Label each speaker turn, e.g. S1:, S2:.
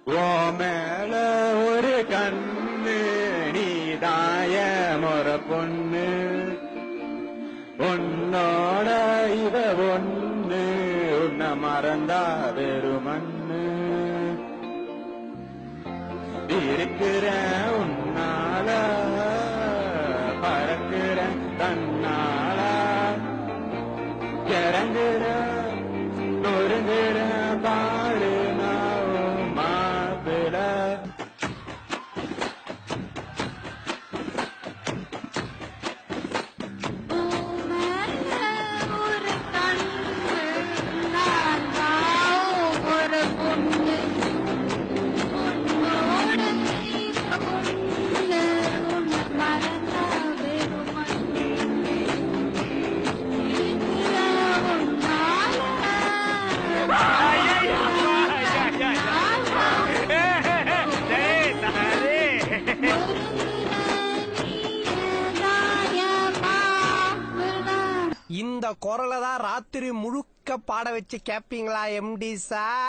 S1: ஓ மேல ஒரு கண்ணு நீதாய முற பொண்ணு உன்னோட இவ ஒண்ணு உன்னை மறந்தா வெறுமண்ணு இருக்கிற உன்னால பறக்கிற தன்னால இறங்குற நொறுங்குற பாரு நான் மாப்பிள
S2: இந்த குரலை தான் ராத்திரி முழுக்க பாட வச்சு கேப்பீங்களா எம்டி சார்?